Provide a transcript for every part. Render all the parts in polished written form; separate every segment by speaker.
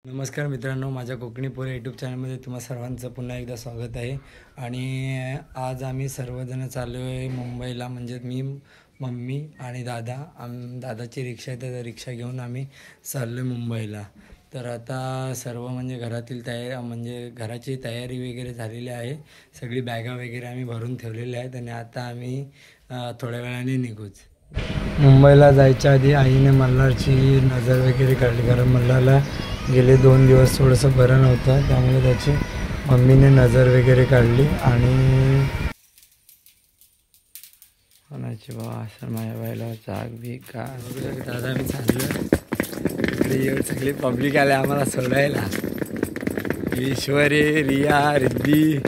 Speaker 1: नमस्कार मित्रांनो, माझ्या कोकणी पोरे यूट्यूब चॅनलमध्ये तुम्हा सर्वांचं पुन्हा एकदा स्वागत आहे. आणि आज आम्ही सर्वजण चाललो आहे मुंबईला. म्हणजे मी, मम्मी आणि दादा. दादाची रिक्षा आहे, तर रिक्षा घेऊन आम्ही चाललो आहे मुंबईला. तर आता सर्व म्हणजे घरातील म्हणजे घराची तयारी वगैरे झालेली आहे. सगळी बॅगा वगैरे आम्ही भरून ठेवलेल्या आहेत आणि आता आम्ही थोड्या वेळाने निघूच. मुंबईला जायच्या आधी आईने मल्हारची नजर वगैरे काढली, कारण मल्हारला गेले 2 दिवस थोडंसं बरं नव्हतं, त्यामुळे त्याची मम्मीने नजर वगैरे काढली. आणि कोणाची बा असं माझ्या बायला चाक बी का दादा मी चाललो. सगळी पब्लिक आले आम्हाला सोडायला. ईश्वरी, रिया, रिद्धी,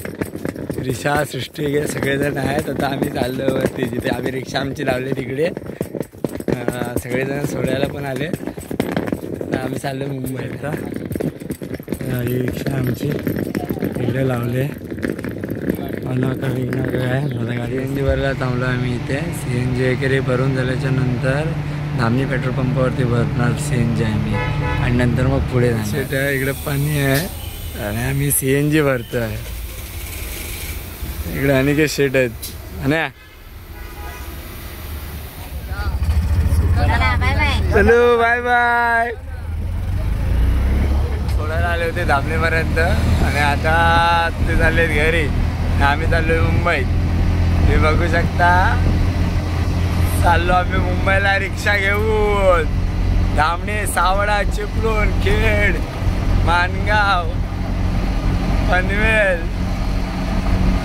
Speaker 1: रिषा, सृष्टी वगैरे सगळेजण आहेत. आता आम्ही चाललो वरती, जिथे आम्ही रिक्षा आमची लावली तिकडे. सगळेजण सोडायला पण आले. तर आम्ही चाललो मुंबईला. ही रिक्षा आमची इकडे लावले. नका काय माझा गाडी CNGवरला थांबलो आम्ही इथे. CNG वगैरे भरून झाल्याच्या नंतर धामणी पेट्रोल पंपावरती भरणार CNG आम्ही, आणि नंतर मग पुढे जाणार. इकडे पाणी आहे आणि आम्ही CNG भरतो आहे. इकडे अनेक शेट आहेत. आणि चलो बाय बाय. सोडायला आले होते धामणीपर्यंत आणि आता ते चाललेत घरी. आम्ही चाललोय मुंबईत. तुम्ही बघू शकता, चाललो आम्ही मुंबईला रिक्षा घेऊन. धामणी, सावडा, चिपळूण, खेड, माणगाव, पनवेल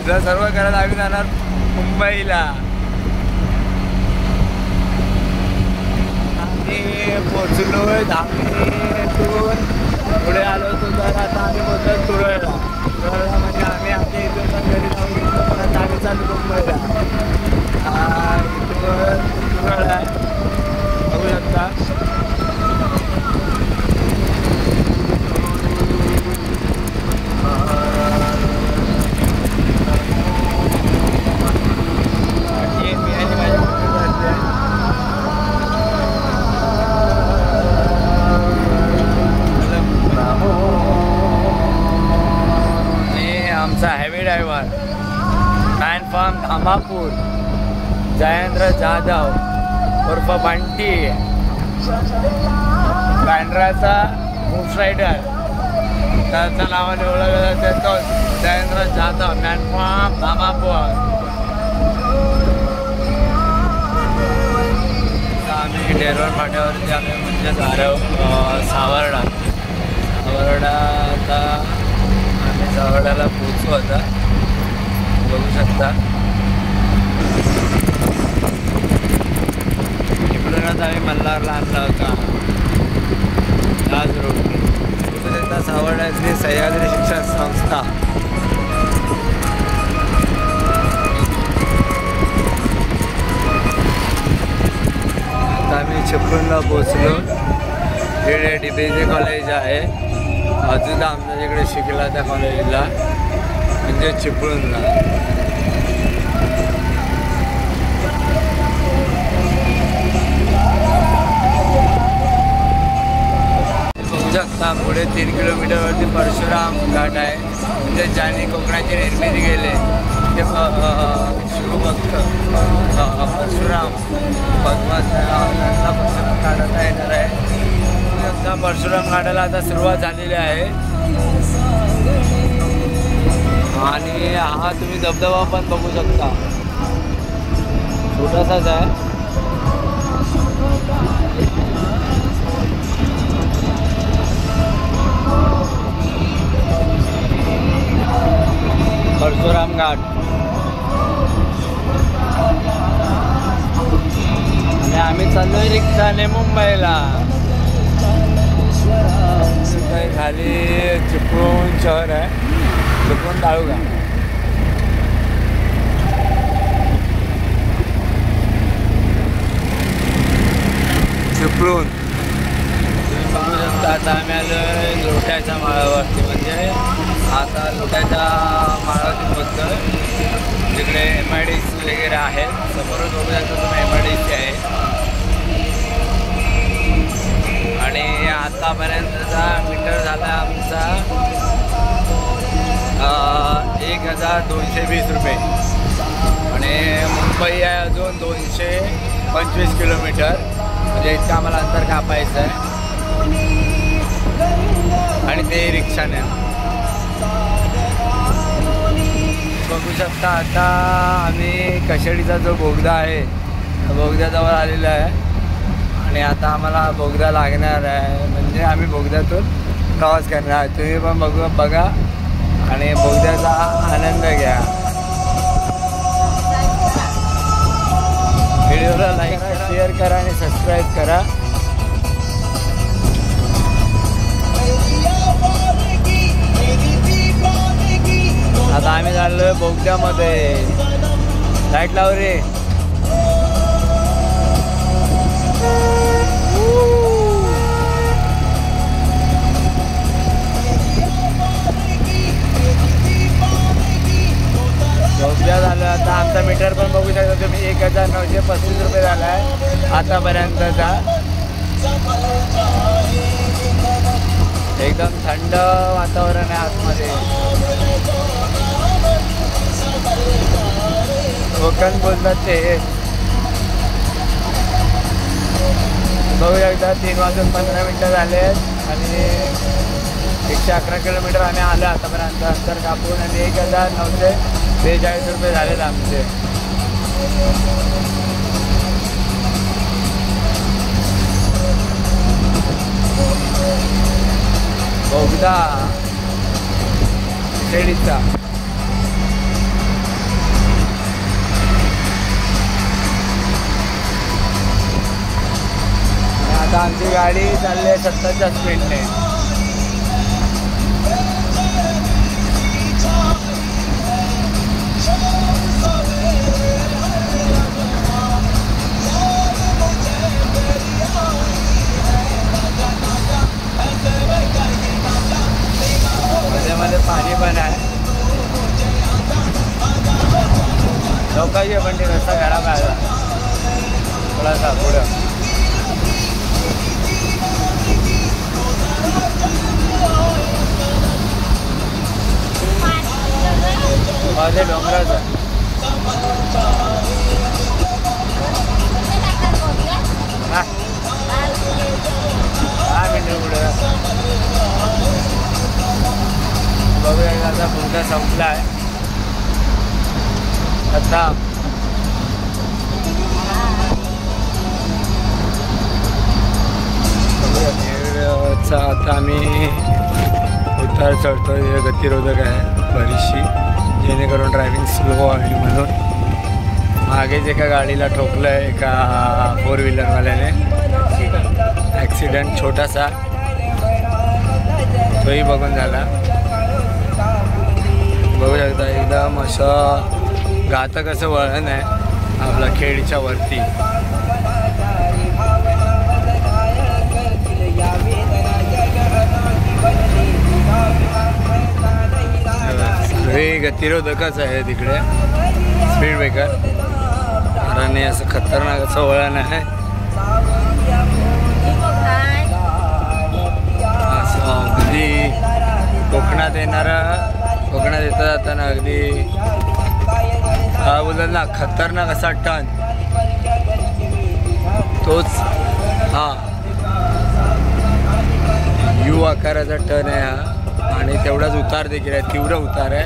Speaker 1: सर्व करत आम्ही जाणार मुंबईला. आम्ही पोचलोय धामणीतून. पुढे आलो होतो, तर आता आम्ही पोचलो तुरळला. म्हणजे आम्ही आमच्या इथून घरी जाऊन घेतलं, पण आता आम्ही चालू मुंबईला. इथून तुरळ आहे, बघू शकता. आमचा heavy driver man from Dhamapur, Jayendra Jadhav उर्फ बंटी, बँड्राचा मूव्ह रायडर, त्याच्या नावाने ओळखला जातो जयेंद्र जाधव, मॅन फ्रॉम धामापूर. आम्ही डेरवण फाट्यावरती आम्ही म्हणजे सावर्डा. आता सावर्ड्याला पोचू. आता बघू शकता, इकडूनच आम्ही मल्हारला आणला होता आज रोड. सावर्ड्यातली सह्याद्री शिक्षण संस्था. आता आम्ही चिपळूणला पोचलो. इकडे DBJ कॉलेज आहे. अजून आमच्या इकडे शिकला त्या कॉलेजला, म्हणजे चिपळूणला. बघू शकता पुढे 3 किलोमीटरवरती परशुराम घाट आहे. म्हणजे ज्यांनी कोकणाची निर्मिती केली ते शिवभक्त परशुराम भगवान घाटाला येणार आहे. परशुराम घाटाला आता सुरुवात झालेली आहे. आणि हा तुम्ही धबधबा पण बघू शकता, छोटासाच आहे. परशुराम घाट. आणि आम्ही चाललोय रिक्षाने मुंबईला. खाली चिपळूण शहर आहे, चिपळूण तालुका. चिपळूण तुम्ही बघू शकता. आता आम्ही आलोय लोट्याच्या माळावरती. म्हणजे आता लोट्याच्या माळावरती पोहोचतोय. तिकडे MIDC वगैरे आहेत. समोरच बघू शकता तुम्ही MIDC आहे. आणि आतापर्यंतचा मीटर झाला आमचा 1220 रुपये आणि मुंबई आहे अजून 225 किलोमीटर, म्हणजे इतकं आम्हाला अंतर कापायचं आहे आणि ते रिक्षाने. बघू शकता आता आम्ही कशेडीचा जो बोगदा आहे बोगद्याजवळ आलेला आहे आणि आता आम्हाला बोगदा लागणार आहे, म्हणजे आम्ही बोगद्यातून प्रवास करणार आहे. तुम्ही पण बघा आणि बोगद्याचा आनंद घ्या. व्हिडिओला लाईक करा, शेअर करा आणि सबस्क्राईब करा. आता आम्ही चाललोय बोगद्यामध्ये. लाईट लाव रे. बोगद्या झालं. आता आमचा मीटर पण बघू शकता तुम्ही 1935 रुपये झाला आहे आतापर्यंतचा. एकदम थंड वातावरण आहे आतमध्ये. कोकण बोलतात ते. बघू शकता 3 वाजून 15 मिनटं झाले आहेत आणि 111 किलोमीटर आम्ही आलो आतापर्यंत अंतर कापून आणि 1943 रुपये झालेत आमचे. बोगदा शेडीचा. आता आमची गाडी चालली आहे 70च्या स्पीडने. मध्ये पाणी पण आहे. लोकांची पण ते रस्ता खराब आहे थोडासा पुढं. माझे डोंगराचं 10 मिनिटं पुढे. बघूया आता बोगदा संपला आहे. आता आता आम्ही उतार चढतोय. गतिरोधक आहे बरीचशी, जेणेकरून ड्रायव्हिंग स्लो आहे म्हणून. मागेच एका गाडीला ठोकलं आहे एका 4 व्हीलरवाल्याने. ॲक्सिडेंट छोटासा तोही बघून झाला. बघू शकता एकदम असं घातक असं वळण आहे आपला खेडच्या वरती. हे गतिरोधकच आहे तिकडे स्पीड ब्रेकर, कारण असं खतरनाक असं वळण आहे. असं अगदी कोकणात येता जाताना अगदी बोलतात ना खतरनाक असा टर्न, तोच हा यू आकाराचा टर्न आहे हा. आणि तेवढाच उतार देखील आहे, तीव्र उतार आहे.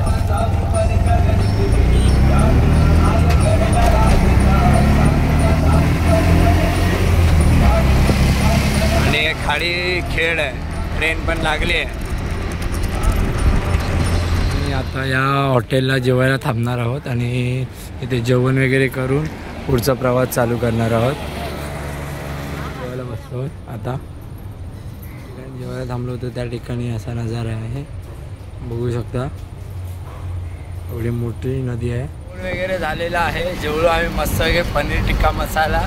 Speaker 1: आणि खाली खेळ आहे, ट्रेन पण लागली आहे. आता या हॉटेलला जेवायला थांबणार आहोत आणि इथे जेवण वगैरे करून पुढचा प्रवास चालू करणार आहोत. जेवायला बसलो आता. जेवायला थांबलो होतो त्या ठिकाणी असा नजारा आहे, बघू शकता. एवढी मोठी नदी आहे. वगैरे झालेला आहे. जेवढं आम्ही मस्त पनीर टिक्का मसाला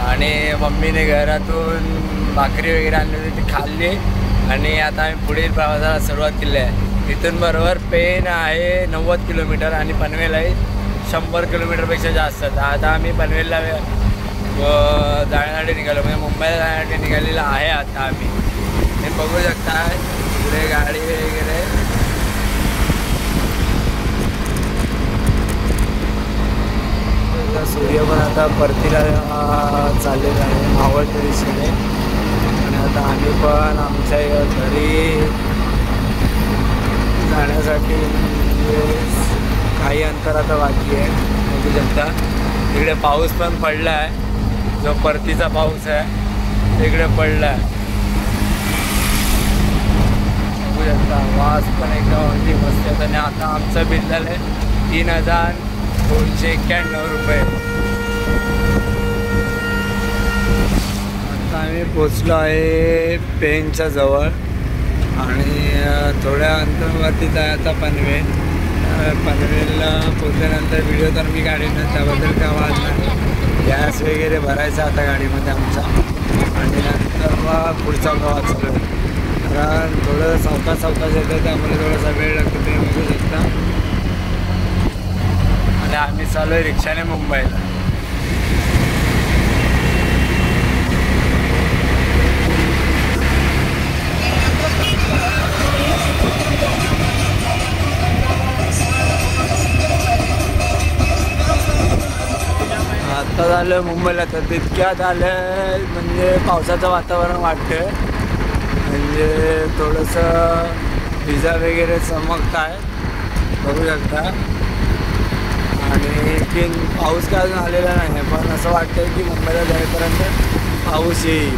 Speaker 1: आणि मम्मीने घरातून भाकरी वगैरे आणली होती ती खाल्ली. आणि आता आम्ही पुढील प्रवासाला सुरुवात केली आहे. इथून बरोबर पेन आहे 90 किलोमीटर आणि पनवेल आहे 100 किलोमीटरपेक्षा जास्त. आता आम्ही पनवेलला जाण्यासाठी निघालो, म्हणजे मुंबईला जाण्यासाठी निघालेला आहे आता आम्ही. हे बघू शकता पुढे गाडी वगैरे. सूर्य पण आता परतीला चाललेला आहे मावळत्या दिशेने. आणि आता आम्ही पण आमच्या घरी जाण्यासाठी काही अंतर आता बाकी आहे. बघू शकता इकडे पाऊस पण पडला आहे, जो परतीचा पाऊस आहे तिकडे पडला आहे. बघू शकता वास पण एकदम अगदी मस्त आहे. आणि आता आमचं बिल झालं आहे 3,291 रुपये. आता आम्ही पोचलो आहे पेनच्या जवळ आणि थोड्या अंतरावरतीच आहे आता पनवेल. पनवेलला पोचल्यानंतर व्हिडिओ तर मी काढेन, त्याबद्दल काय वाद नाही. गॅस वगैरे भरायचा आता गाडीमध्ये आमचा आणि नंतर मग पुढचा प्रवास चालू आहे. कारण थोडं सावकाश येतं त्यामुळे थोडासा वेळ लागतो ते बघू शकता. आणि आम्ही चालू आहे रिक्षाने मुंबईला. आता झालं मुंबईला, तर तितक्यात आलं म्हणजे पावसाचं वातावरण वाटतं. म्हणजे थोडंसं भिजा वगैरे चमकत आहे बघू शकता. आणि की पाऊस काय अजून आलेला नाही, पण असं वाटतं की मुंबईला जाईपर्यंत पाऊस येईल.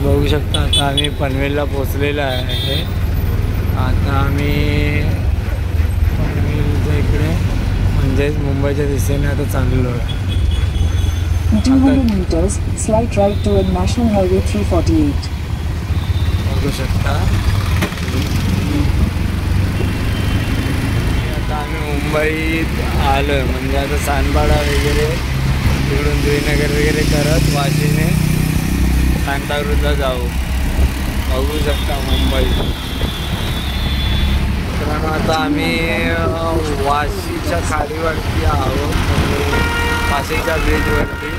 Speaker 1: बघू शकता आता आम्ही पनवेलला पोचलेलो आहे. आता आम्ही पनवेलच्या इकडे म्हणजेच मुंबईच्या दिशेने आता चाललो आहे.
Speaker 2: 200 meters, slight right toward National Highway 348.
Speaker 1: बघू शकता आता आम्ही मुंबईत आलो आहे. म्हणजे आता सानपाडा वगैरे तिकडून जुईनगर वगैरे करत वाशीने सांताक्रूजला जाऊ. बघू शकता मुंबई. मित्रांनो आता आम्ही वाशीच्या खाडीवरती आहोत, म्हणजे वाशीच्या ब्रिजवरती.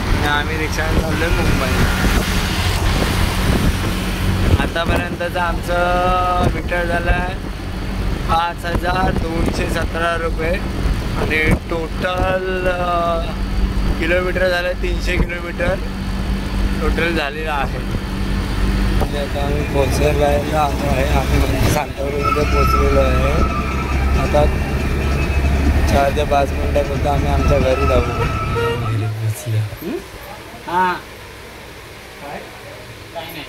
Speaker 1: आणि आम्ही रिक्षाने चाललो आहे मुंबईला. आतापर्यंतचं आमचं मीटर झालं आहे 5,217 रुपये. आणि टोटल किलोमीटर झालं 300 किलोमीटर टोटल झालेलं आहे. म्हणजे आता आम्ही पोचलेलो आहे. आम्ही म्हणजे सांताक्रूजमध्ये पोचलेलो आहे. आता 4 ते 5 मिनिटात आम्ही आमच्या घरी जाऊ. हां काय नाही